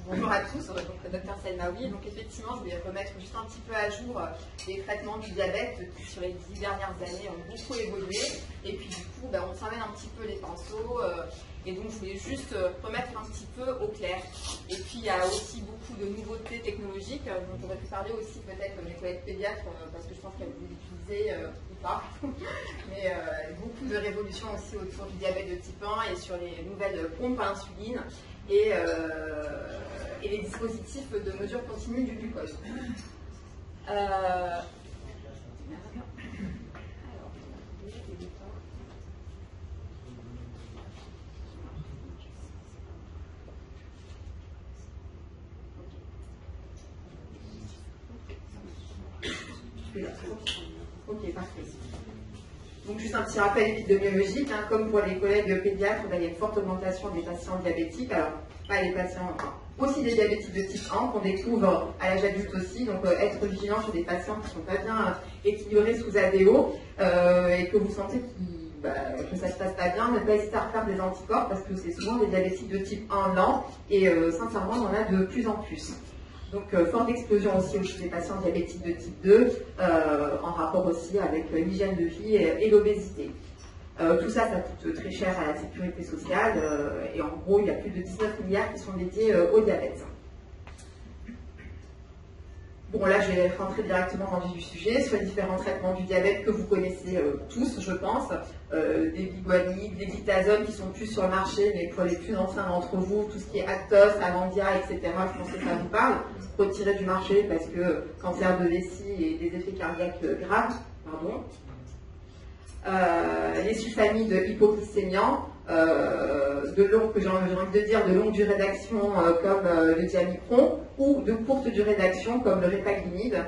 Bonjour à tous, donc Dr Selmaoui. Donc effectivement, je vais remettre juste un petit peu à jour les traitements du diabète qui sur les 10 dernières années ont beaucoup évolué. Et puis du coup, on s'emmène un petit peu les pinceaux. Et donc je voulais juste remettre un petit peu au clair. Et puis il y a aussi beaucoup de nouveautés technologiques. Donc on va plus parler aussi peut-être mes collègues pédiatres, parce que je pense qu'elles vous l'utilisez ou pas. Mais beaucoup de révolutions aussi autour du diabète de type 1 et sur les nouvelles pompes à insuline. Et les dispositifs de mesure continue du glucose. Ok, parfait. Donc juste un petit rappel épidémiologique, comme pour les collègues pédiatres, il y a une forte augmentation des patients diabétiques, alors pas les patients, aussi des diabétiques de type 1 qu'on découvre à l'âge adulte aussi, donc être vigilant sur des patients qui ne sont pas bien équilibrés sous ADO et que vous sentez que ça ne se passe pas bien, ne pas hésiter à refaire des anticorps parce que c'est souvent des diabétiques de type 1 lent et sincèrement on en a de plus en plus. Donc, forte explosion aussi des patients diabétiques de type 2, en rapport aussi avec l'hygiène de vie et l'obésité. Tout ça, ça coûte très cher à la sécurité sociale, et en gros, il y a plus de 19 milliards qui sont dédiés au diabète. Bon, là, je vais rentrer directement dans le vif du sujet, sur les différents traitements du diabète que vous connaissez tous, je pense. Des biguanides, des glitazone qui sont plus sur le marché, mais pour les plus anciens d'entre vous, tout ce qui est Actos, Avandia, etc., je pense que ça vous parle. Retiré du marché parce que cancer de vessie et des effets cardiaques graves. Pardon. Les sulfamides hypoglycémiants, de longue durée d'action comme le diamicron, ou de courte durée d'action comme le répaglymide,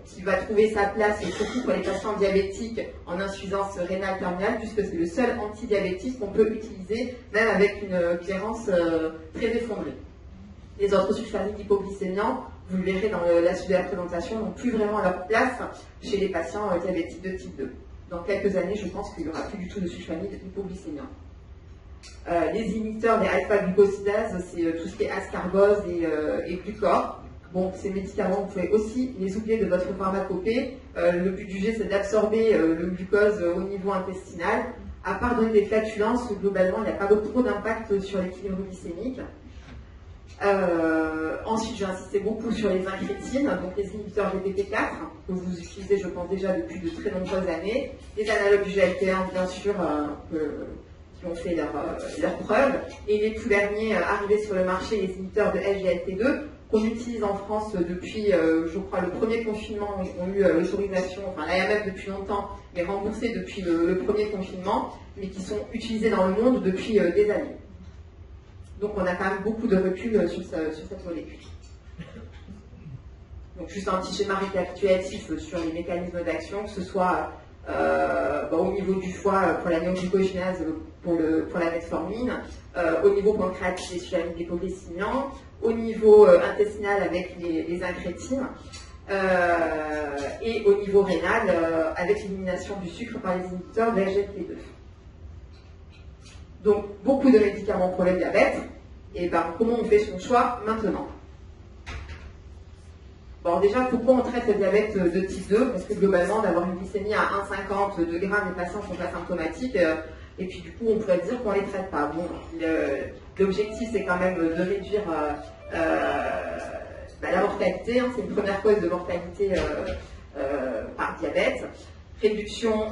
qui va trouver sa place surtout pour les patients diabétiques en insuffisance rénale terminale, puisque c'est le seul antidiabétique qu'on peut utiliser, même avec une clairance très effondrée. Les autres sulfamides hypoglycémiants, vous le verrez dans la suite de la présentation, n'ont plus vraiment leur place chez les patients diabétiques de type 2. Dans quelques années, je pense qu'il n'y aura plus du tout de sulfamides hypoglycémiants. Les inhibiteurs des alpha-glucosidases, c'est tout ce qui est ascargose et glucor. Bon, ces médicaments, vous pouvez aussi les oublier de votre pharmacopée. Le but du jet, c'est d'absorber le glucose au niveau intestinal. À part donner des flatulences, globalement, il n'y a pas trop d'impact sur l'équilibre glycémique. Ensuite, j'ai insisté beaucoup sur les incrétines, donc les inhibiteurs GPT4, que vous utilisez, je pense, déjà depuis de très nombreuses années. Les analogues du GLP1, bien sûr, qui ont fait leur preuve. Et les plus derniers arrivés sur le marché, les inhibiteurs de SGLT2, qu'on utilise en France depuis, je crois, le premier confinement, ils ont eu l'autorisation, enfin l'AMF depuis longtemps, mais remboursés depuis le premier confinement, mais qui sont utilisés dans le monde depuis des années. Donc on a quand même beaucoup de recul sur cette molécule. Donc juste un petit schéma récapitulatif sur les mécanismes d'action, que ce soit au niveau du foie pour la néoglucogénase pour la metformine, au niveau pancréatique des sulfamides hypoglycémiants, au niveau intestinal avec les incrétines, et au niveau rénal avec l'élimination du sucre par les inhibiteurs de SGLT2. Donc, beaucoup de médicaments pour le diabète. Et comment on fait son choix maintenant? Bon, déjà, pourquoi on traite le diabète de type 2? Parce que globalement, d'avoir une glycémie à 1,50 de grammes, les patients sont asymptomatiques. Et puis, du coup, on pourrait dire qu'on ne les traite pas. Bon, l'objectif, c'est quand même de réduire la mortalité. C'est une première cause de mortalité par diabète. Réduction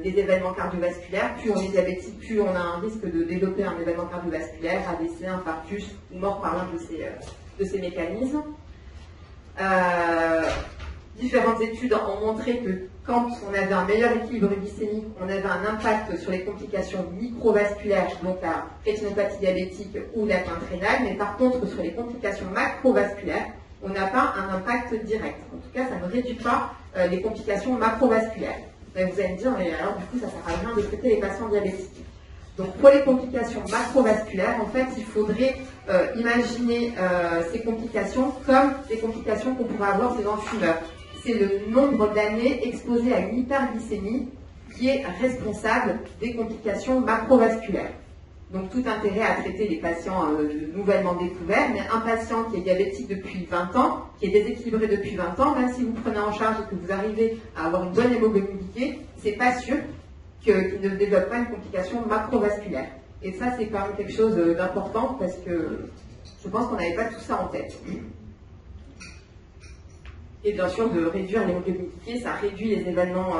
des événements cardiovasculaires. Plus on est diabétique, plus on a un risque de développer un événement cardiovasculaire, AVC, infarctus ou mort par l'un de ces mécanismes. Différentes études ont montré que quand on avait un meilleur équilibre glycémique, on avait un impact sur les complications microvasculaires, donc la rétinopathie diabétique ou l'atteinte rénale, mais par contre sur les complications macrovasculaires, on n'a pas un impact direct. En tout cas, ça ne réduit pas les complications macrovasculaires. Vous allez me dire, mais alors du coup, ça ne sert à rien de traiter les patients diabétiques. Donc pour les complications macrovasculaires, en fait, il faudrait imaginer ces complications comme les complications qu'on pourrait avoir chez un fumeur. C'est le nombre d'années exposées à une hyperglycémie qui est responsable des complications macrovasculaires. Donc tout intérêt à traiter les patients nouvellement découverts, mais un patient qui est diabétique depuis 20 ans, qui est déséquilibré depuis 20 ans, même si vous prenez en charge et que vous arrivez à avoir une bonne hémoglobine glycée, c'est pas sûr qu'il ne développe pas une complication macrovasculaire. Et ça, c'est quand même quelque chose d'important parce que je pense qu'on n'avait pas tout ça en tête. Et bien sûr, de réduire l'hémoglobine glycée, ça réduit les événements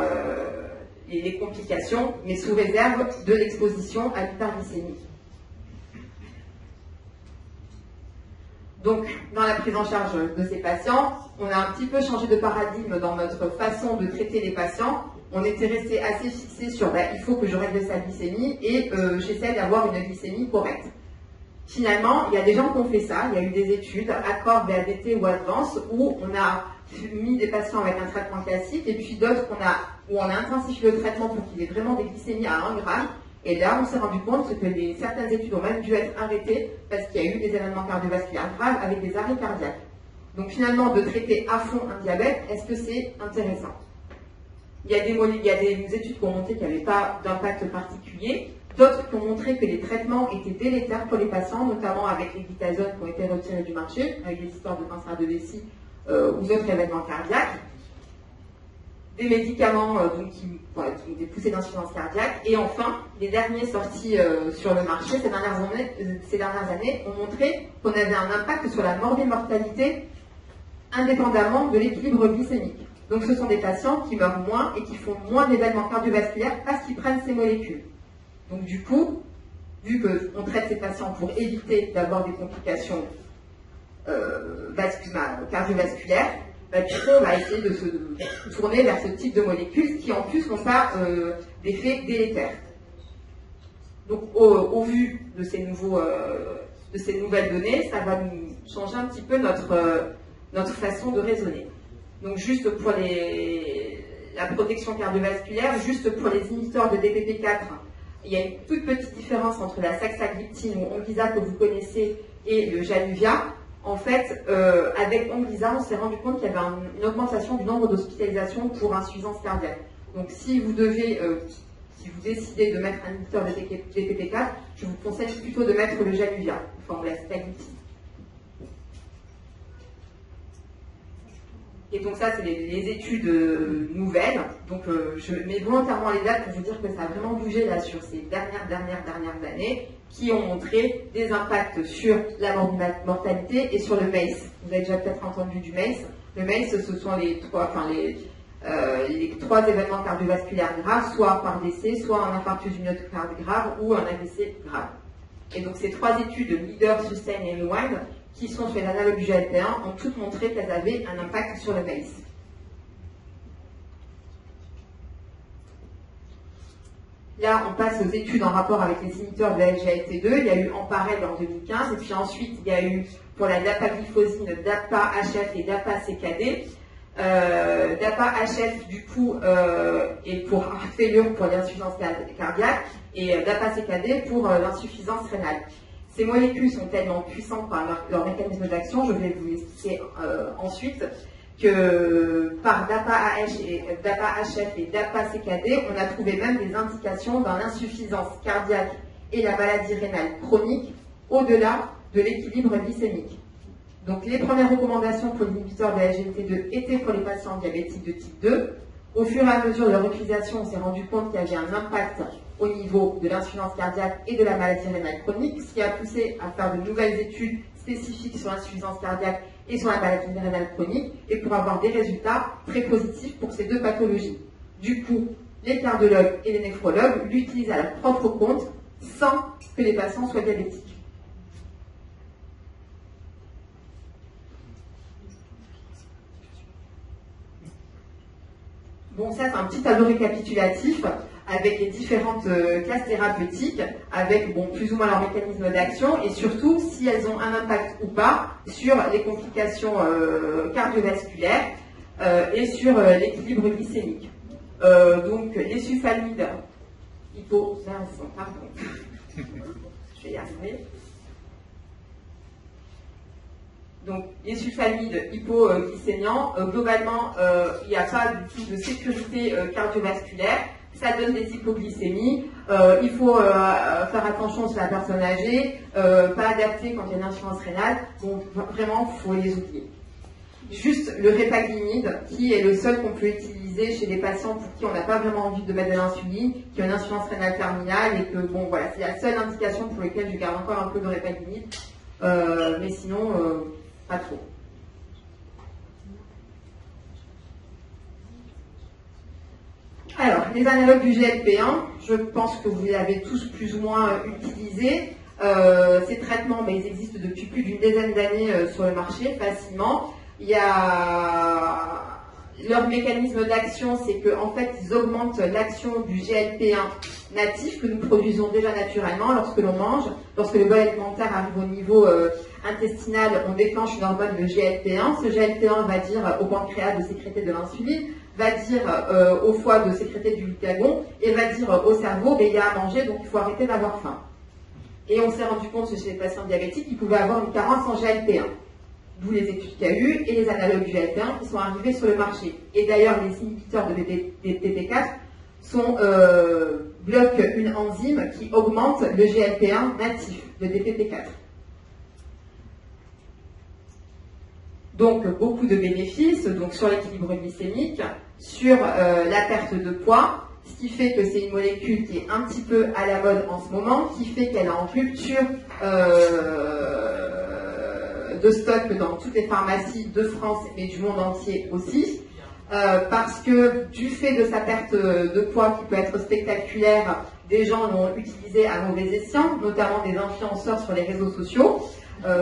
et les complications, mais sous réserve de l'exposition à l'hyperglycémie. Donc, dans la prise en charge de ces patients, on a un petit peu changé de paradigme dans notre façon de traiter les patients. On était resté assez fixé sur il faut que je règle sa glycémie et j'essaie d'avoir une glycémie correcte. Finalement, il y a des gens qui ont fait ça, il y a eu des études, accord, VADT ou Advance, où on a mis des patients avec un traitement classique et puis d'autres où on a intensifié le traitement pour qu'il ait vraiment des glycémies à 1 gramme. Et là, on s'est rendu compte que certaines études ont même dû être arrêtées parce qu'il y a eu des événements cardiovasculaires graves avec des arrêts cardiaques. Donc finalement, de traiter à fond un diabète, est-ce que c'est intéressant ? Il y a des études qui ont montré qu'il n'y avait pas d'impact particulier, d'autres qui ont montré que les traitements étaient délétères pour les patients, notamment avec les glitazones qui ont été retirés du marché, avec des histoires de cancer de vessie ou d'autres événements cardiaques, des médicaments qui ont des poussées d'insuffisance cardiaque, et enfin, les derniers sortis sur le marché ces dernières années ont montré qu'on avait un impact sur la mortalité indépendamment de l'équilibre glycémique. Donc ce sont des patients qui meurent moins et qui font moins d'événements cardiovasculaires parce qu'ils prennent ces molécules. Donc du coup, vu qu'on traite ces patients pour éviter d'avoir des complications cardiovasculaires, du coup, on va essayer de se tourner vers ce type de molécules qui en plus n'ont pas d'effet délétère. Donc au vu de ces nouvelles données, ça va nous changer un petit peu notre façon de raisonner. Donc juste pour la protection cardiovasculaire, juste pour les inhibiteurs de DPP4, il y a une toute petite différence entre la saxagliptine ou Onglyza que vous connaissez et le Januvia. En fait, avec Onglyza, on s'est rendu compte qu'il y avait une augmentation du nombre d'hospitalisations pour insuffisance cardiaque. Donc si vous décidez de mettre un inhibiteur de DPP4, je vous conseille plutôt de mettre le Januvia, enfin la sitagliptine. Et donc ça, c'est les études nouvelles. Donc je mets volontairement les dates pour vous dire que ça a vraiment bougé là sur ces dernières années, qui ont montré des impacts sur la mortalité et sur le MACE. Vous avez déjà peut-être entendu du MACE. Le MACE, ce sont les trois événements cardiovasculaires graves, soit par décès, soit un infarctus du myocarde grave ou un AVC grave. Et donc ces trois études, LEADER, SUSTAIN et REWIND, qui sont sur l'analogue du GLP-1, ont toutes montré qu'elles avaient un impact sur le MACE. Là, on passe aux études en rapport avec les inhibiteurs de la SGLT2. Il y a eu EMPAREL en 2015, et puis ensuite, il y a eu pour la dapagliflozine, DAPA-HF et DAPA-CKD. DAPA-HF, du coup, est pour fêlure pour l'insuffisance cardiaque, et DAPA-CKD pour l'insuffisance rénale. Ces molécules sont tellement puissantes par leur mécanisme d'action, je vais vous expliquer ensuite, que par DAPA-HF et DAPA-CKD, on a trouvé même des indications dans l'insuffisance cardiaque et la maladie rénale chronique au-delà de l'équilibre glycémique. Donc les premières recommandations pour l'inhibiteur de la SGLT2 étaient pour les patients diabétiques de type 2. Au fur et à mesure de leur utilisation, on s'est rendu compte qu'il y avait un impact au niveau de l'insuffisance cardiaque et de la maladie rénale chronique, ce qui a poussé à faire de nouvelles études spécifiques sur l'insuffisance cardiaque et sur la maladie rénale chronique, et pour avoir des résultats très positifs pour ces deux pathologies. Du coup, les cardiologues et les néphrologues l'utilisent à leur propre compte, sans que les patients soient diabétiques. Bon, ça c'est un petit tableau récapitulatif avec les différentes classes thérapeutiques, avec plus ou moins leur mécanisme d'action, et surtout si elles ont un impact ou pas sur les complications cardiovasculaires et sur l'équilibre glycémique. Donc les sulfamides, pardon, je vais y arriver. Donc, les sulfamides hypoglycémiants, globalement, il n'y a pas du tout de sécurité cardiovasculaire. Ça donne des hypoglycémies. Il faut faire attention sur la personne âgée, pas adapté quand il y a une insuffisance rénale. Donc vraiment, il faut les oublier. Juste le répaglymide, qui est le seul qu'on peut utiliser chez des patients pour qui on n'a pas vraiment envie de mettre de l'insuline, qui ont une insuffisance rénale terminale, et que bon voilà, c'est la seule indication pour laquelle je garde encore un peu de répaglymide, mais sinon pas trop. Alors, les analogues du GLP-1, je pense que vous les avez tous plus ou moins utilisés. Ces traitements, ils existent depuis plus d'une dizaine d'années sur le marché, facilement. Il y a leur mécanisme d'action, c'est qu'en fait, ils augmentent l'action du GLP-1 natif que nous produisons déjà naturellement lorsque l'on mange. Lorsque le bol alimentaire arrive au niveau intestinal, on déclenche une hormone de GLP-1. Ce GLP-1 va dire au pancréas de sécréter de l'insuline, va dire au foie de sécréter du glucagon et va dire au cerveau, il y a à manger, donc il faut arrêter d'avoir faim. Et on s'est rendu compte chez les patients diabétiques qu'ils pouvaient avoir une carence en GLP-1. D'où les études qu'il y a eu et les analogues du GLP-1 qui sont arrivés sur le marché. Et d'ailleurs, les inhibiteurs de DPP4 bloquent une enzyme qui augmente le GLP-1 natif, le DPP4. Donc, beaucoup de bénéfices donc sur l'équilibre glycémique, sur la perte de poids, ce qui fait que c'est une molécule qui est un petit peu à la mode en ce moment, qui fait qu'elle est en rupture de stock dans toutes les pharmacies de France et du monde entier aussi, parce que du fait de sa perte de poids qui peut être spectaculaire, des gens l'ont utilisé à mauvais escient, notamment des influenceurs sur les réseaux sociaux.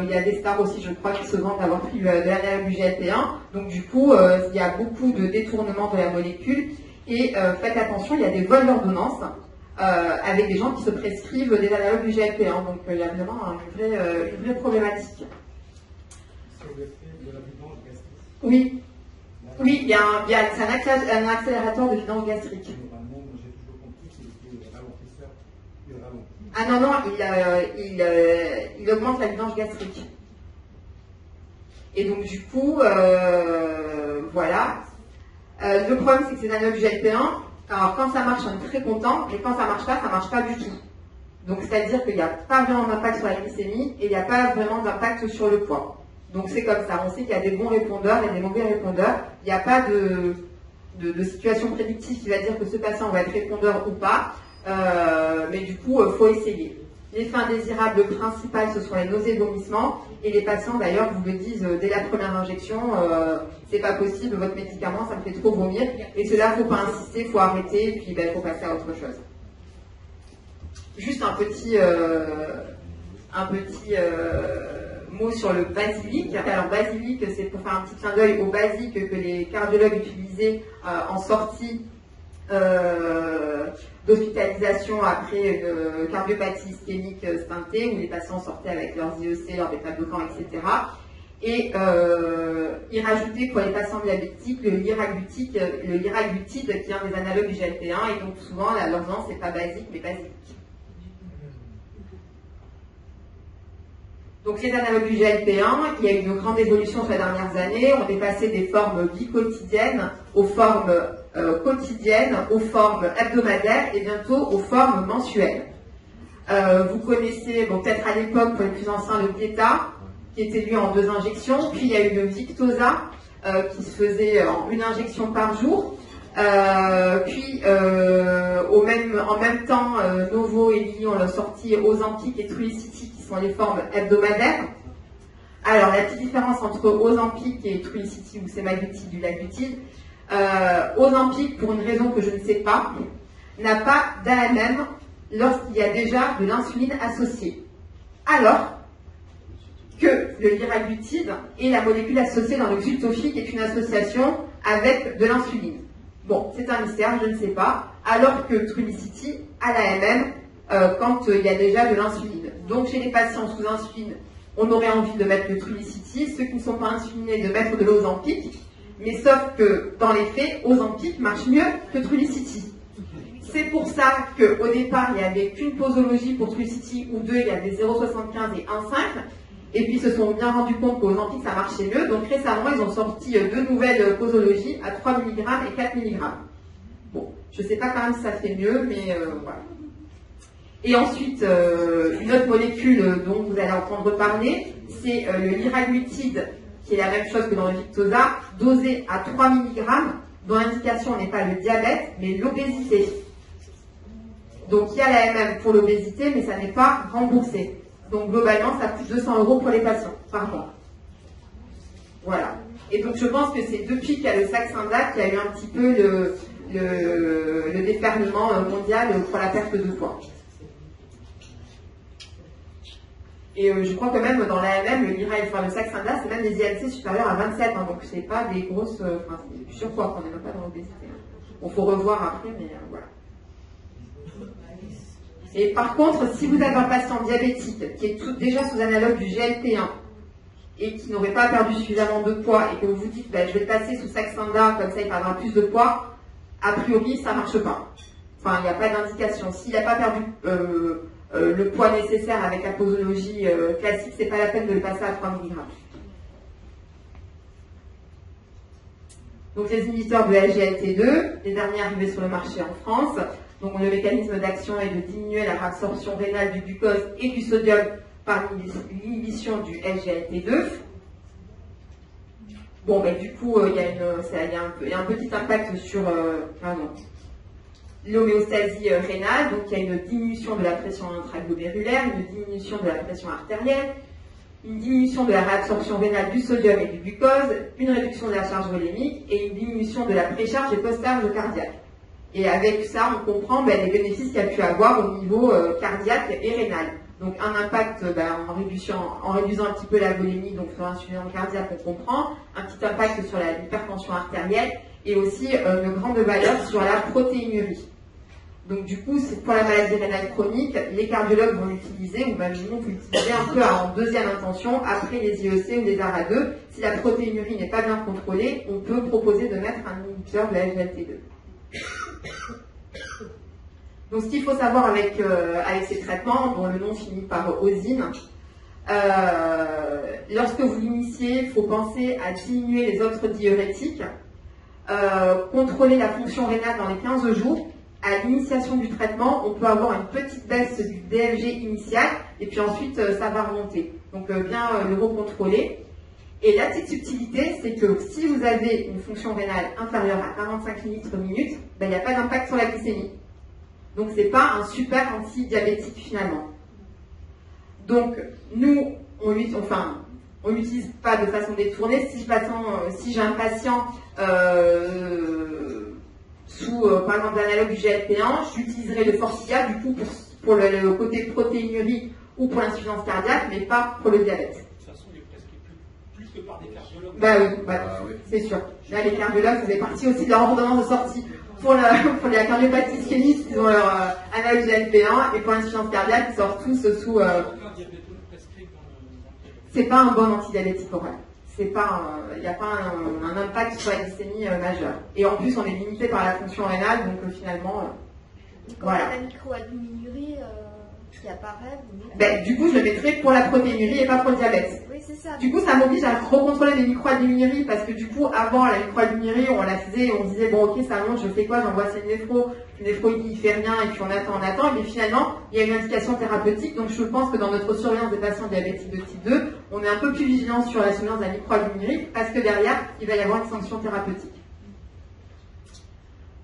Il y a des stars aussi, je crois, qui se vantent d'avoir pris de l'analogue du GLP-1. Donc du coup, il y a beaucoup de détournements de la molécule. Et faites attention, il y a des vols d'ordonnances avec des gens qui se prescrivent des analogues du GLP-1. Donc il y a vraiment une vraie problématique. Oui, oui, c'est un accélérateur de vidange gastrique. Ah non, non, il augmente la vidange gastrique. Et donc du coup, voilà. Le problème, c'est que ces analogues GLP-1, alors quand ça marche, on est très content, mais quand ça marche pas du tout. Donc c'est-à-dire qu'il n'y a pas vraiment d'impact sur la glycémie et il n'y a pas vraiment d'impact sur le poids. Donc c'est comme ça, on sait qu'il y a des bons répondeurs et des mauvais répondeurs. Il n'y a pas de situation prédictive qui va dire que ce patient va être répondeur ou pas, mais du coup, il faut essayer. L'effet indésirable principal, ce sont les nausées et vomissements, et les patients d'ailleurs vous le disent dès la première injection, c'est pas possible, votre médicament, ça me fait trop vomir, et cela, il ne faut pas insister, il faut arrêter, et puis il faut passer à autre chose. Juste un petit mot sur le basilic. Alors basilic, c'est pour faire un petit clin d'œil au basique que les cardiologues utilisaient en sortie d'hospitalisation après une cardiopathie ischémique stentée, où les patients sortaient avec leurs IEC, leurs bêta-bloquants, etc. Et ils rajoutaient pour les patients diabétiques le liraglutide qui est un des analogues du GLP-1, et donc souvent l'ordonnance c'est pas basique mais basilic. Donc les analogues du GLP-1, il y a eu une grande évolution sur les dernières années. On est passé des formes biquotidiennes aux formes quotidiennes, aux formes hebdomadaires et bientôt aux formes mensuelles. Vous connaissez, bon, peut-être à l'époque pour les plus anciens, le Beta, qui était lui en 2 injections. Puis il y a eu le Victoza, qui se faisait en 1 injection par jour. Puis en même temps, Novo et Lilly ont sorti Ozempic et Trulicity, qui sont les formes hebdomadaires. Alors la petite différence entre Ozempic et Trulicity ou semaglutide du liraglutide, Ozempic, pour une raison que je ne sais pas, n'a pas d'AMM lorsqu'il y a déjà de l'insuline associée. Alors que le liraglutide est la molécule associée dans le Gsultofit, qui est une association avec de l'insuline. Bon, c'est un mystère, je ne sais pas. Alors que Trulicity a l'AMM quand il y a déjà de l'insuline. Donc chez les patients sous insuline, on aurait envie de mettre le Trulicity, ceux qui ne sont pas insulinés de mettre de l'Ozempic, mais sauf que dans les faits, Ozempic marche mieux que Trulicity. C'est pour ça qu'au départ, il n'y avait qu'une posologie pour Trulicity, ou 2, il y avait 0,75 et 1,5, et puis ils se sont bien rendus compte qu'Ozempic ça marchait mieux, donc récemment ils ont sorti 2 nouvelles posologies à 3 mg et 4 mg. Bon, je ne sais pas quand même si ça fait mieux, mais voilà. Et ensuite, une autre molécule dont vous allez entendre parler, c'est le liraglutide, qui est la même chose que dans le Victoza, dosé à 3 mg, dont l'indication n'est pas le diabète, mais l'obésité. Donc il y a la MM pour l'obésité, mais ça n'est pas remboursé. Donc globalement, ça coûte 200 € pour les patients par mois. Voilà. Et donc je pense que c'est depuis qu'il y a le Saxenda qu'il y a eu un petit peu le déferlement mondial pour la perte de poids. Et je crois que même dans l'AMM, le le Saxenda, c'est même des ILC supérieurs à 27, hein, donc c'est pas des grosses... c'est du surpoids qu'on n'est même pas dans l'obésité. Il faut revoir après, mais voilà. Et par contre, si vous avez un patient diabétique qui est déjà sous analogue du GLP-1 et qui n'aurait pas perdu suffisamment de poids et que vous vous dites je vais le passer sous Saxenda, comme ça il perdra plus de poids, a priori ça ne marche pas. Enfin, il n'y a pas d'indication. S'il n'a pas perdu le poids nécessaire avec la posologie classique, c'est pas la peine de le passer à 3 mg. Donc les inhibiteurs de SGLT2, les derniers arrivés sur le marché en France. Donc le mécanisme d'action est de diminuer la réabsorption rénale du glucose et du sodium par l'inhibition du SGLT2. Bon, du coup, il y a un petit impact sur l'homéostasie rénale. Donc il y a une diminution de la pression intraglomérulaire, une diminution de la pression artérielle, une diminution de la réabsorption rénale du sodium et du glucose, une réduction de la charge volémique et une diminution de la précharge et post-charge cardiaque. Et avec ça, on comprend les bénéfices qu'il y a pu avoir au niveau cardiaque et rénal. Donc un impact en réduisant un petit peu la volémie, donc sur l'insuffisance cardiaque, on comprend, un petit impact sur l'hypertension artérielle et aussi une grande valeur sur la protéinurie. Donc du coup, c'est pour la maladie rénale chronique, les cardiologues vont l'utiliser, ou même nous, vous l'utilisez un peu en deuxième intention, après les IEC ou les ARA2. Si la protéinurie n'est pas bien contrôlée, on peut proposer de mettre un inhibiteur de la SGLT2. Donc ce qu'il faut savoir avec ces traitements, dont le nom finit par osine, lorsque vous l'initiez, il faut penser à diminuer les autres diurétiques, contrôler la fonction rénale dans les 15 jours. À l'initiation du traitement, on peut avoir une petite baisse du DLG initial et puis ensuite ça va remonter. Donc bien le recontrôler. Et la petite subtilité, c'est que si vous avez une fonction rénale inférieure à 45 litres minute, il n'y a pas d'impact sur la glycémie. Donc c'est pas un super anti-diabétique finalement. Donc nous, on l'utilise pas de façon détournée. Si j'ai un patient sous par exemple l'analogue du GLP-1, j'utiliserai le Forxiga du coup pour le côté protéinurie ou pour l'insuffisance cardiaque, mais pas pour le diabète. Par des cardiologues. Oui, c'est sûr. Là, les cardiologues faisaient partie aussi de leur ordonnance de sortie. Pour la cardiopathie ischémique, ils ont leur analogue GLP-1, et pour l'insuffisance cardiaque, ils sortent tous sous. C'est pas un bon antidiabétique oral. Il n'y a pas un impact sur la glycémie majeur. Et en plus, on est limité par la fonction rénale, donc finalement, voilà. La microalbuminurie qui apparaît. Du coup, je le mettrai pour la protéinurie et pas pour le diabète. Oui, c'est ça. Du coup, ça m'oblige à recontrôler les microalbuminuries parce que du coup, avant la microalbuminurie, on la faisait, on disait bon, ok, ça monte, je fais quoi, j'envoie c'est le néphro il dit il fait rien et puis on attend, mais finalement, il y a une indication thérapeutique. Donc, je pense que dans notre surveillance des patients diabétiques de type 2, on est un peu plus vigilant sur la surveillance de la microalbuminurie parce que derrière, il va y avoir une sanction thérapeutique.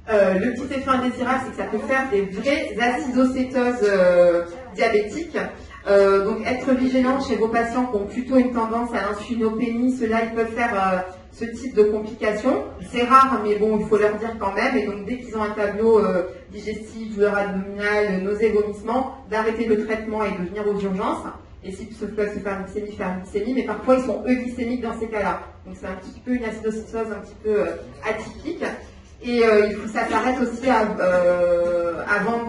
Le petit effet indésirable, c'est que ça peut faire des vraies acidocétoses diabétiques. Donc être vigilant chez vos patients qui ont plutôt une tendance à l'insulinopénie, ceux-là ils peuvent faire ce type de complications. C'est rare, mais bon, il faut leur dire quand même. Et donc dès qu'ils ont un tableau digestif, douleur abdominale, nausées, vomissements, d'arrêter le traitement et de venir aux urgences. Et s'ils peuvent se faire une glycémie, mais parfois ils sont euglycémiques dans ces cas-là. Donc c'est un petit peu une acidocétose un petit peu atypique. Et ça s'arrête aussi avant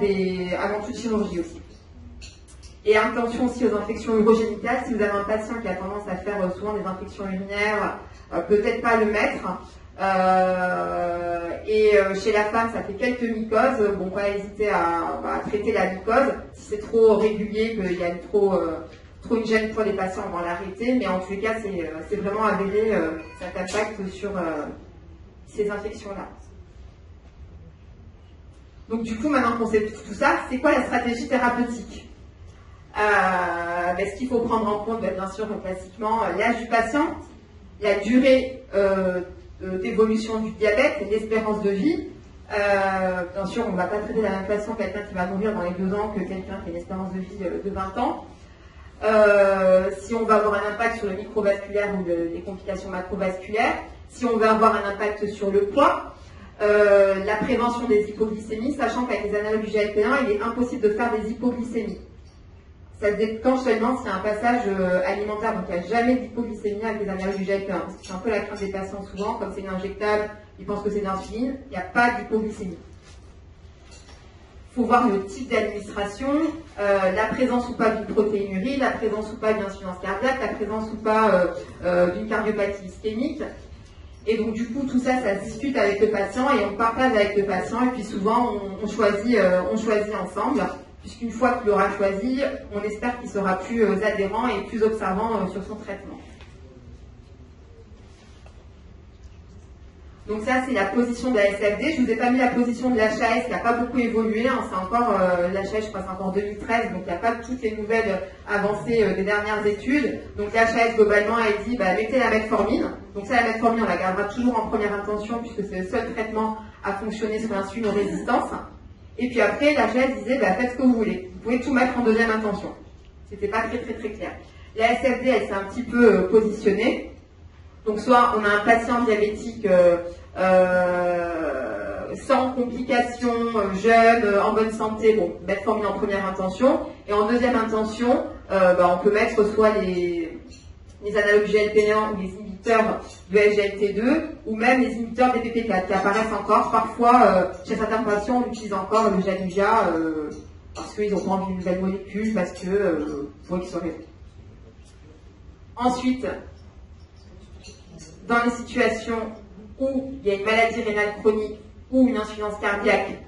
toute chirurgie aussi. Et attention aussi aux infections urogénitales. Si vous avez un patient qui a tendance à faire souvent des infections urinaires, peut-être pas le mettre. Chez la femme, ça fait quelques mycoses. Bon, pas hésiter à traiter la mycose. Si c'est trop régulier, qu'il y a trop une gêne pour les patients, on va l'arrêter. Mais en tous les cas, c'est vraiment avéré cet impact sur ces infections-là. Donc du coup, maintenant qu'on sait tout ça, c'est quoi la stratégie thérapeutique? Ce qu'il faut prendre en compte, bien sûr, classiquement, l'âge du patient, la durée d'évolution du diabète et l'espérance de vie. Bien sûr, on ne va pas traiter de la même façon quelqu'un qui va mourir dans les 2 ans que quelqu'un qui a une espérance de vie de 20 ans. Si on va avoir un impact sur le microvasculaire ou les complications macrovasculaires, si on va avoir un impact sur le poids, la prévention des hypoglycémies, sachant qu'avec les analogues du GLP-1, il est impossible de faire des hypoglycémies. Ça se déclenche seulement s'il y a un passage alimentaire, donc il n'y a jamais d'hypoglycémie avec les analogues du GLP-1. C'est un peu la crainte des patients souvent, comme c'est une injectable, ils pensent que c'est de l'insuline, il n'y a pas d'hypoglycémie. Il faut voir le type d'administration, la présence ou pas d'une protéinurie, la présence ou pas d'une insuffisance cardiaque, la présence ou pas d'une cardiopathie ischémique. Et donc du coup, tout ça, ça se discute avec le patient et on partage avec le patient et puis souvent, on choisit ensemble, puisqu'une fois qu'il aura choisi, on espère qu'il sera plus adhérent et plus observant sur son traitement. Donc ça, c'est la position de la SFD. Je ne vous ai pas mis la position de l'HAS qui n'a pas beaucoup évolué. Hein. C'est encore, l'HAS, je crois, c'est encore 2013, donc il n'y a pas toutes les nouvelles avancées des dernières études. Donc l'HAS, globalement, elle dit, mettez la metformine. Donc ça, la metformine, on la gardera toujours en première intention puisque c'est le seul traitement à fonctionner sur l'insulino-résistance. Et puis après, l'HAS disait, faites ce que vous voulez. Vous pouvez tout mettre en deuxième intention. C'était pas très clair. La SFD, elle s'est un petit peu positionnée. Donc soit on a un patient diabétique sans complications, jeune, en bonne santé, metformine en première intention. Et en deuxième intention, on peut mettre soit les analogues GLP-1 ou les inhibiteurs de SGLT2 ou même les inhibiteurs des PP4 qui apparaissent encore. Parfois, chez certains patients, on utilise encore le Januvia parce qu'ils n'ont pas envie d'une nouvelle molécule, parce que pour X raisons. Ensuite, dans les situations où il y a une maladie rénale chronique ou une insuffisance cardiaque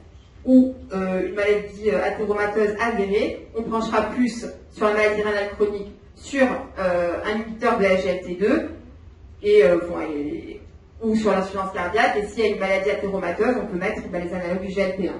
ou une maladie athéromatoeuse avérée, on penchera plus sur la maladie rénale chronique sur un inhibiteur de la SGLT2 ou sur l'insuffisance cardiaque, et s'il y a une maladie athéromateuse, on peut mettre les analogues du GLP-1.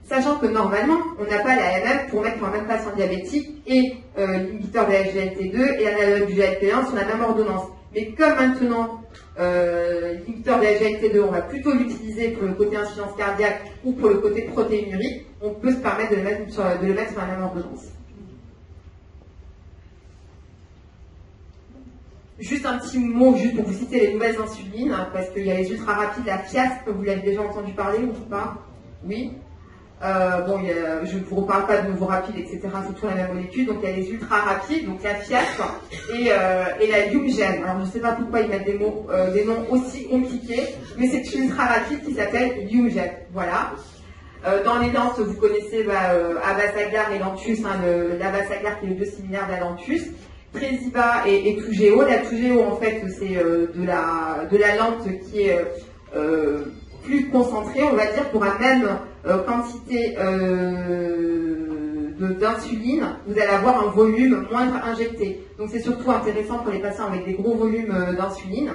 Sachant que normalement, on n'a pas la AMF pour mettre pour un même patient diabétique et l'inhibiteur de la SGLT2 et l'analogue du GLP-1 sur la même ordonnance. Mais comme maintenant, l'inhibiteur de la SGLT2, on va plutôt l'utiliser pour le côté insuffisance cardiaque ou pour le côté protéinurie, on peut se permettre de le mettre sur la même ordonnance. Juste un petit mot, juste pour vous citer les nouvelles insulines, parce qu'il y a les ultra rapides, la Fiasp, vous l'avez déjà entendu parler ou pas? Oui. Je ne vous reparle pas de nouveaux rapides, etc. C'est toujours la même molécule. Donc il y a les ultra rapides, donc la Fiasp et la Yumgen. Alors je ne sais pas pourquoi ils mettent des noms aussi compliqués, mais c'est une ultra rapide qui s'appelle Yumgen. Voilà. Dans les lances, vous connaissez Avasagar et Lantus, l'Avasagar qui est le biosimilaire d'Alantus. Tresiba et Toujeo. La Toujeo, en fait, c'est de la lente qui est plus concentrée, on va dire, pour la même quantité d'insuline, vous allez avoir un volume moindre injecté. Donc c'est surtout intéressant pour les patients avec des gros volumes d'insuline.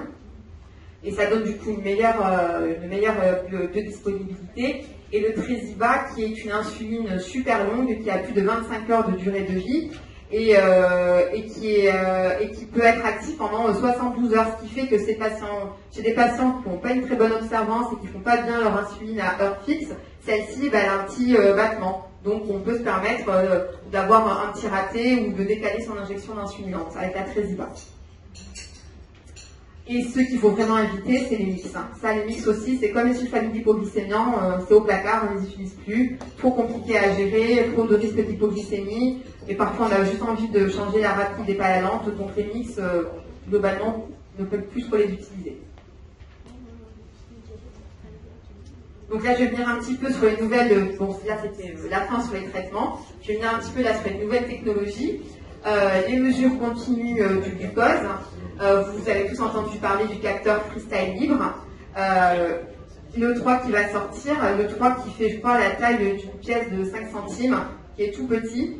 Et ça donne du coup une meilleure biodisponibilité. Et le Tresiba, qui est une insuline super longue, qui a plus de 25 heures de durée de vie, et qui peut être actif pendant 72 heures, ce qui fait que chez des patients qui n'ont pas une très bonne observance et qui ne font pas bien leur insuline à heure fixe, celle-ci, elle a un petit battement. Donc on peut se permettre d'avoir un petit raté ou de décaler son injection d'insulinante avec la Tresiba. Et ce qu'il faut vraiment éviter, c'est les mix. Ça, les mix aussi, c'est comme les sulfamides hypoglycémiants, c'est au placard, on ne les utilise plus. Trop compliqué à gérer, trop de risques d'hypoglycémie. Et parfois, on a juste envie de changer la rapide et pas la lente. Donc les mix, globalement, ne peuvent plus trop les utiliser. Donc là, je vais venir un petit peu sur les nouvelles. Bon, là, c'était la fin sur les traitements. Je vais venir un petit peu là sur les nouvelles technologies. Les mesures continues du glucose. Vous avez tous entendu parler du capteur Freestyle Libre. Le 3 qui va sortir, le 3 qui fait, je crois, la taille d'une pièce de 5 centimes, qui est tout petit,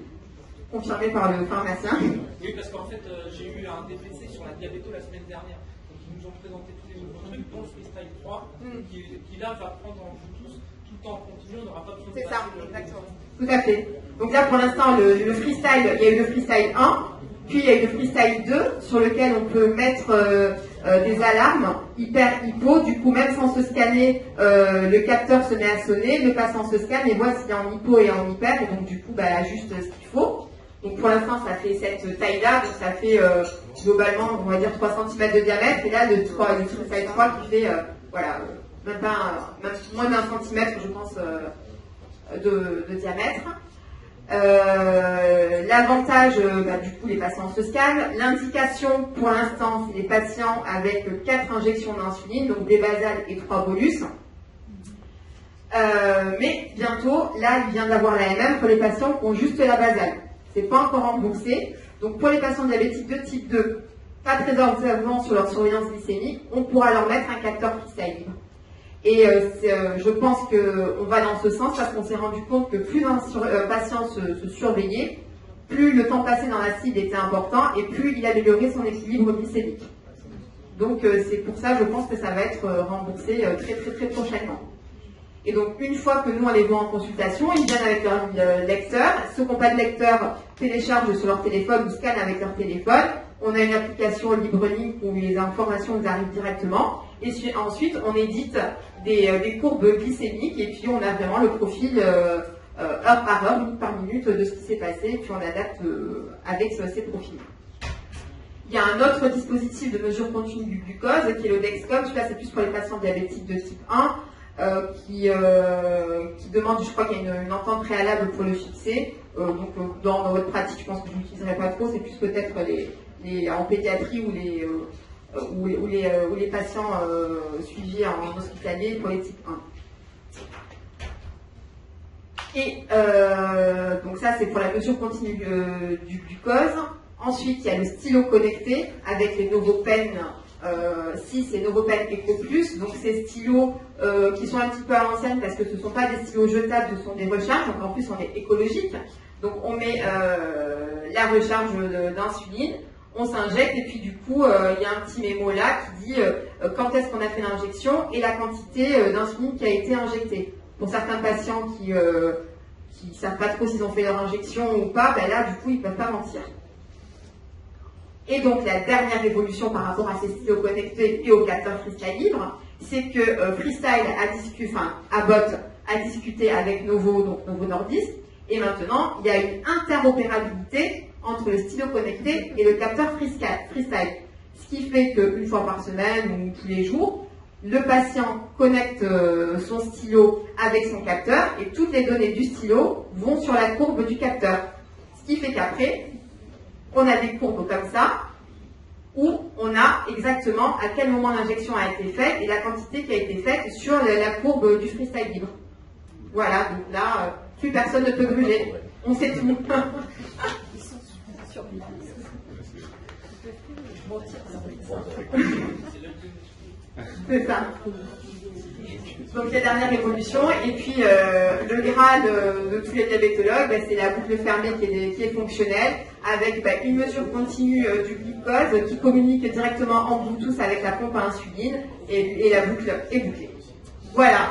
confirmé par le pharmacien. Oui, parce qu'en fait, j'ai eu un DPC sur la diabéto la semaine dernière. Donc nous ont présenté tous les nouveaux trucs, dont le Freestyle 3, qui là va prendre en Bluetooth tout en continu, on n'aura pas besoin de... C'est ça, exactement. Tout à fait. Donc là, pour l'instant, le Freestyle, il y a eu le Freestyle 1, puis il y a eu le Freestyle 2, sur lequel on peut mettre des alarmes hyper-hypo. Du coup, même sans se scanner, le capteur se met à sonner, le patient se scanne et voit s'il est en hypo et en hyper, et donc du coup, bah, ajuste ce qu'il faut. Donc pour l'instant, ça fait cette taille-là, donc ça fait globalement, on va dire 3 cm de diamètre, et là, le Freestyle 3 qui fait, voilà, même moins d'1 centimètre, je pense, de diamètre. L'avantage, du coup, les patients se scannent. L'indication, pour l'instant, c'est les patients avec 4 injections d'insuline, donc des basales et 3 bolus. Mais bientôt, là, il vient d'avoir l'AMM pour les patients qui ont juste la basale. C'est pas encore remboursé. Donc, pour les patients diabétiques de type 2, pas très observants sur leur surveillance glycémique, on pourra leur mettre un capteur Freestyle libre. Et je pense qu'on va dans ce sens parce qu'on s'est rendu compte que plus un patient se surveillait, plus le temps passé dans la cible était important et plus il améliorait son équilibre glycémique. Donc c'est pour ça, je pense que ça va être remboursé très très très prochainement. Et donc une fois que nous on les voit en consultation, ils viennent avec leur lecteur. Ceux qui n'ont pas de lecteur téléchargent sur leur téléphone ou scannent avec leur téléphone. On a une application LibreLink où les informations nous arrivent directement. Et ensuite, on édite des courbes glycémiques et puis on a vraiment le profil heure par heure, minute par minute de ce qui s'est passé et puis on adapte avec ces profils. Il y a un autre dispositif de mesure continue du glucose qui est le Dexcom. Là, c'est plus pour les patients diabétiques de type 1 qui demande, je crois qu'il y a une entente préalable pour le fixer. Donc, dans votre pratique, je pense que vous n'utiliserez pas trop. C'est plus peut-être en pédiatrie ou les patients suivis en hospitalier pour les types 1. Et donc ça, c'est pour la mesure continue du glucose. Ensuite, il y a le stylo connecté avec les Novopen 6 et Novopen Eco Plus. Donc ces stylos qui sont un petit peu à l'ancienne parce que ce ne sont pas des stylos jetables, ce sont des recharges. Donc en plus, on est écologique. Donc on met la recharge d'insuline. On s'injecte et puis du coup, il y a un petit mémo là qui dit quand est-ce qu'on a fait l'injection et la quantité d'insuline qui a été injectée. Pour certains patients qui ne savent pas trop s'ils ont fait leur injection ou pas, ben là, du coup, ils ne peuvent pas mentir. Et donc, la dernière évolution par rapport à ces stylos connectés et au capteur Freestyle libre, c'est que Freestyle Abbott a discuté avec Novo, donc Novo Nordisk, et maintenant, il y a une interopérabilité entre le stylo connecté et le capteur Freestyle. Ce qui fait qu'une fois par semaine ou tous les jours, le patient connecte son stylo avec son capteur et toutes les données du stylo vont sur la courbe du capteur. Ce qui fait qu'après, on a des courbes comme ça, où on a exactement à quel moment l'injection a été faite et la quantité qui a été faite sur la courbe du Freestyle libre. Voilà, donc là, plus personne ne peut gruger. On sait tout. C'est ça. Donc la dernière évolution, et puis le Graal de tous les diabétologues, c'est la boucle fermée qui est fonctionnelle, avec une mesure continue du glucose qui communique directement en Bluetooth avec la pompe à insuline, et la boucle est bouclée. Voilà.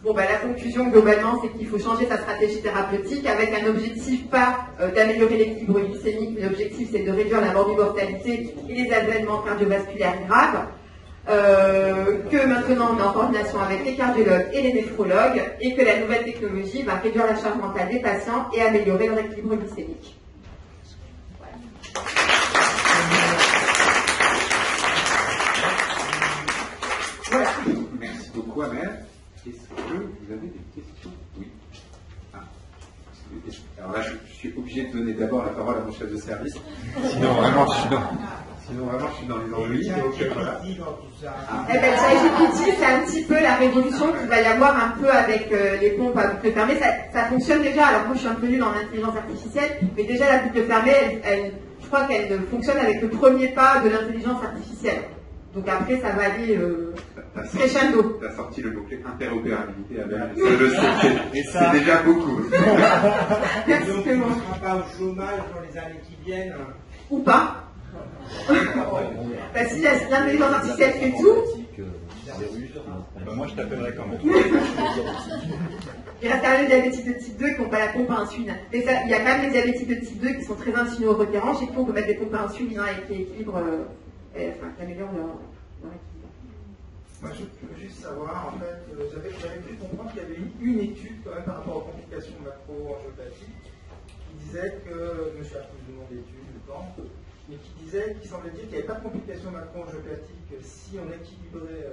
Bon, la conclusion globalement, c'est qu'il faut changer sa stratégie thérapeutique avec un objectif pas d'améliorer l'équilibre glycémique, mais l'objectif c'est de réduire la morbimortalité et les événements cardiovasculaires graves. Que maintenant on est en coordination avec les cardiologues et les néphrologues et que la nouvelle technologie va réduire la charge mentale des patients et améliorer leur équilibre glycémique. Voilà. Merci beaucoup, Amel. Est-ce que vous avez des questions? Oui. Alors là, je suis obligé de donner d'abord la parole à mon chef de service. Sinon, vraiment, je suis dans les ennuis. Voilà. ChatGPT, c'est un petit peu la révolution qu'il va y avoir un peu avec les pompes à boucle fermée. Ça fonctionne déjà. Alors moi, je suis un peu nulle en intelligence artificielle, mais déjà la boucle fermée, je crois qu'elle fonctionne avec le premier pas de l'intelligence artificielle. Donc après, ça va aller crescendo. Tu as sorti le mot-clé interopérabilité, Abel. Je sais, c'est déjà beaucoup. Merci. Donc, on ne sera pas au chômage dans les années qui viennent. Ou pas. Bah, si l'intelligence artificielle fait tout. Moi, je t'appellerai quand même. Il reste quand même les diabétiques de type 2 qui n'ont pas la pompe à insuline. Mais ça, il y a quand même les diabétiques de type 2 qui sont très insulino-repérants. Chez qui on peut mettre des pompes à insuline qui équilibrent, qui améliorent leur équilibre. Moi, je veux juste savoir, en fait, j'avais pu comprendre qu'il y avait une étude quand même par rapport aux complications macro-angiopathiques qui disait que, je me souviens plus du nom de l'étude, je pense, mais qui semblait dire qu'il n'y avait pas de complications macro-angiopathiques si on équilibrait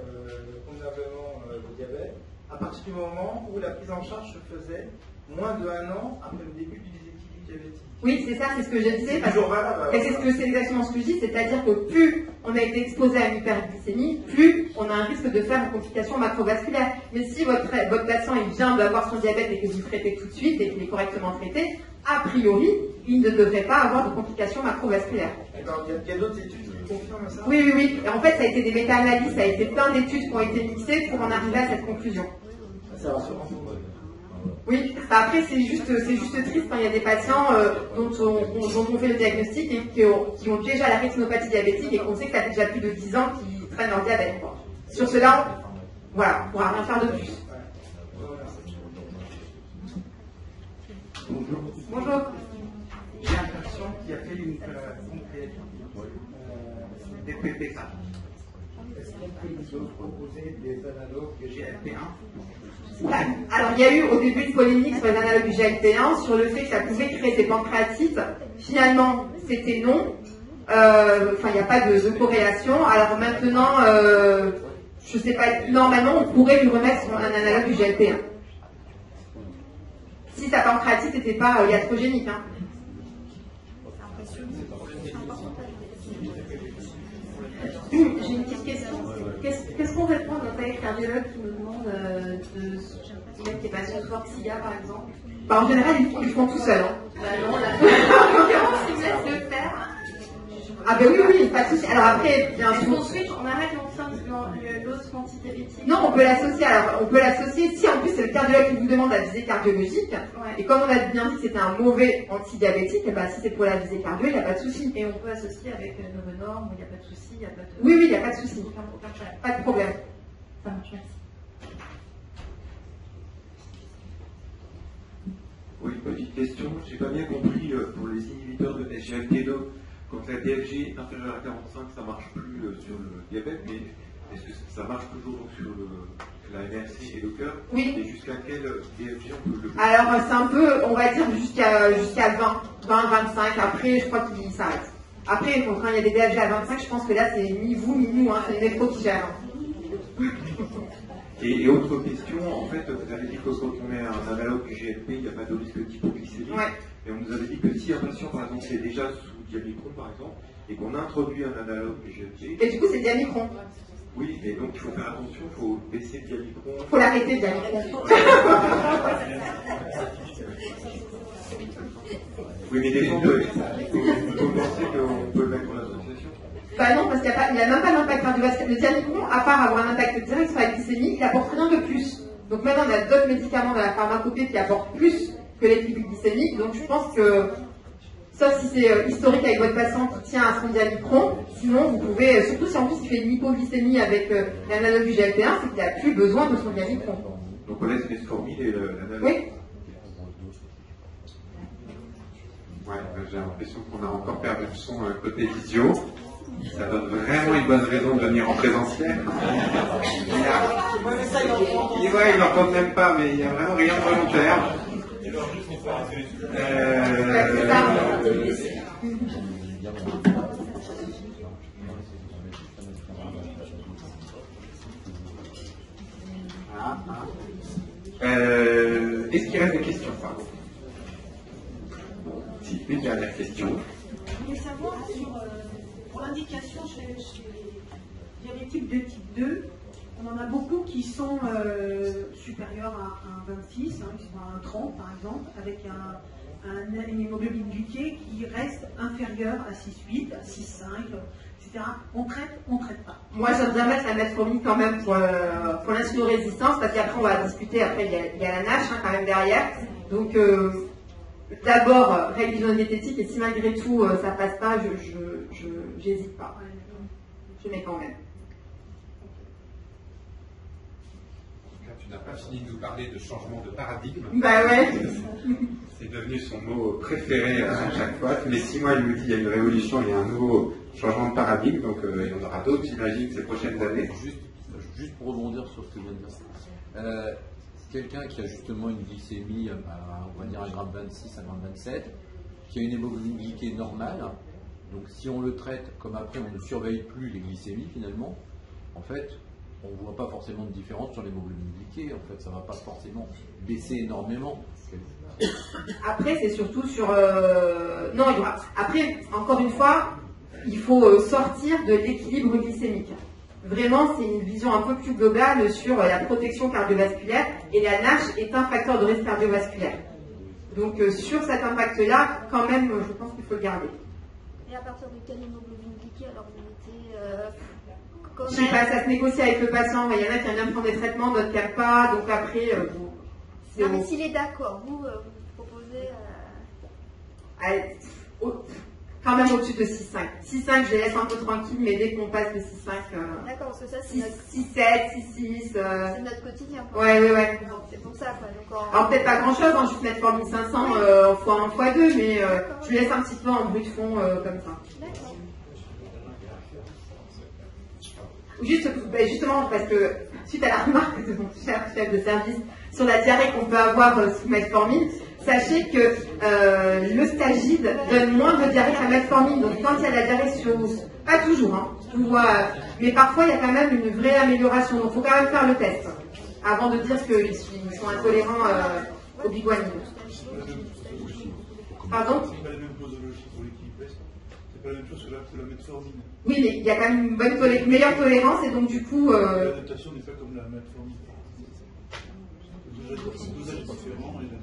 convenablement le diabète, à partir du moment où la prise en charge se faisait moins de 1 an après le début du déséquilibre diabétique. Oui, c'est ça, c'est ce que je disais. C'est exactement ce que je dis, c'est-à-dire que plus on a été exposé à une hyperglycémie, plus on a un risque de faire une complication macrovasculaire. Mais si votre patient il vient d'avoir son diabète et que vous le traitez tout de suite et qu'il est correctement traité, a priori, il ne devrait pas avoir de complications macrovasculaires. Alors, il y a d'autres études qui confirment ça? Oui. Et en fait, ça a été des méta-analyses, ça a été plein d'études qui ont été mixées pour en arriver à cette conclusion. C'est rassurant. Oui, après c'est juste triste quand il y a des patients dont on fait le diagnostic et qui ont déjà la rétinopathie diabétique et qu'on sait que ça fait déjà plus de 10 ans qu'ils traînent leur diabète. Sur cela, voilà, on ne pourra rien faire de plus. Bonjour. J'ai un patient qui a fait une DPPK. Est-ce qu'on peut nous proposer des analogues GLP-1? Alors, il y a eu au début une polémique sur les analogues du GLP-1 sur le fait que ça pouvait créer des pancréatites. Finalement, c'était non. Il n'y a pas de corrélation. Alors maintenant, je ne sais pas, normalement, on pourrait lui remettre un analogue du GLP-1. Si sa pancréatite n'était pas iatrogénique. Hein. J'ai une petite question. Qu'est-ce qu'on répond à notre cardiologue qui nous demande de mettre des patients sous Orsia, par exemple? En général, ils le font tout seuls. Hein. Non, là, ils me laissent le faire. Ah ben oui, pas de souci. Alors après, bien sûr. Ensuite, on arrête l'autre antidiabétique. Non, on peut l'associer. Alors, on peut l'associer si en plus c'est le cardiologue qui vous demande la visée cardiologique. Ouais. Et comme on a bien dit que c'était un mauvais antidiabétique, et ben, si c'est pour la visée cardio, il n'y a pas de souci. Et on peut associer avec Novonorm, il n'y a pas de souci, il n'y a pas de. Oui, il n'y a pas de souci. Pas de problème. Ça marche, merci. Oui, petite question. J'ai pas bien compris pour les inhibiteurs de SGLT2. Quand la DFG est inférieure à 45, ça ne marche plus sur le diabète, mais est-ce que ça marche toujours sur la NRC et le cœur? Oui. Et jusqu'à quelle DFG on peut le... Alors, c'est un peu, on va dire, jusqu'à 20, 25. Après, je crois qu'il s'arrête. Après, quand il y a des DFG à 25, je pense que là, c'est ni vous, ni nous, hein, c'est le métro qui gère. Et autre question, en fait, vous avez dit que quand on met un analogue du GLP, il n'y a pas de risque d'hypoglycémie. Ouais. Et on nous avait dit que si un patient, par exemple, est déjà sous diamicron, par exemple, et qu'on introduit un analogue du GLP... Et du coup, c'est diamicron. Oui, et donc il faut faire attention, il faut baisser le diamicron. Il faut l'arrêter, le diamicron. Oui, mais des fois, vous pensez qu'on peut le mettre en association? Bah non, parce qu'il n'y a même pas d'impact cardiovasculaire. Le diamicron, à part avoir un impact direct sur la glycémie, il apporte rien de plus. Donc maintenant, on a d'autres médicaments dans la pharmacopée qui apportent plus que l'équilibre glycémique. Donc je pense que, sauf si c'est historique avec votre patient qui tient à son diamicron, sinon vous pouvez, surtout si en plus il fait une hypoglycémie avec l'analogue du GLP-1, c'est qu'il n'a plus besoin de son diamicron. Donc on laisse metformine et l'analogue. Oui. Ouais, j'ai l'impression qu'on a encore perdu le son côté visio. Ça donne vraiment une bonne raison de venir en présentiel. Il n'entend même pas, mais il n'y a vraiment rien de volontaire. Est-ce qu'il reste des questions, pardon? Si, une dernière question. Je voulais savoir pour l'indication chez diabétiques de type 2, on en a beaucoup qui sont supérieurs à un 26, qui sont à un 30 par exemple, avec une hémoglobine glyquée qui reste inférieure à 6,8, à 6,5, etc. On traite pas. Moi, j'aime bien mettre la metformine quand même pour l'insulino-résistance, parce qu'après, on va discuter, après, il y a la NASH quand même derrière. Donc, d'abord règle d'hygiène diététique, et si malgré tout ça passe pas, j'hésite pas. Je mets quand même. Tu n'as pas fini de nous parler de changement de paradigme. Bah ouais. C'est devenu son mot préféré à chaque fois. Tous les 6 mois, il nous dit qu'il y a une révolution, il y a un nouveau changement de paradigme, donc il y en aura d'autres, j'imagine, ces prochaines années. Juste pour rebondir sur ce que vient de dire. Quelqu'un qui a justement une glycémie, on va dire 1,26 g, 1,27 g, qui a une hémoglobine glyquée normale, donc si on le traite comme après on ne surveille plus les glycémies finalement, en fait, on ne voit pas forcément de différence sur l'hémoglobine glyquée, en fait ça ne va pas forcément baisser énormément. Après c'est surtout sur... Non, après, encore une fois, il faut sortir de l'équilibre glycémique. Vraiment, c'est une vision un peu plus globale sur la protection cardiovasculaire, et la NASH est un facteur de risque cardiovasculaire. Donc sur cet impact-là, quand même, je pense qu'il faut le garder. Et à partir de quelle hémoglobine glyquée alors vous mettez je sais pas, ça se négocie avec le patient. Il y en a qui aiment bien prendre des traitements, d'autres qui n'aiment pas. Donc après, non, mais s'il est d'accord, vous proposez... Quand même au-dessus de 6,5. 6,5, je les laisse un peu tranquilles, mais dès qu'on passe de 6,5... D'accord, parce que ça, c'est 6,7, 6,6... C'est notre quotidien. Quoi. Ouais. C'est pour ça, quoi. Alors peut-être pas grand-chose, je suis mettre 1500 fois 1 fois 2, mais je laisse un petit peu en bruit de fond comme ça. D'accord. Justement, parce que suite à la remarque de mon cher chef de service sur la diarrhée qu'on peut avoir sous metformine, sachez que le Stagide donne moins de diarrhée que la metformine. Donc quand il y a de la diarrhée sur... Pas toujours, hein, mais parfois il y a quand même une vraie amélioration. Donc il faut quand même faire le test avant de dire qu'ils sont intolérants au biguanide. Pardon ? C'est pas la même posologie pour l'équilibre. C'est pas la même chose que la metformine. Oui, mais il y a quand même une meilleure tolérance, et donc du coup... L'adaptation n'est pas comme la metformine. Le dosage est différent et la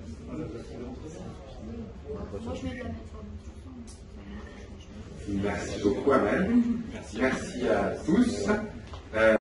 tolérance est différente. Moi, je mets de la metformine. Merci beaucoup, Amel. Merci à tous.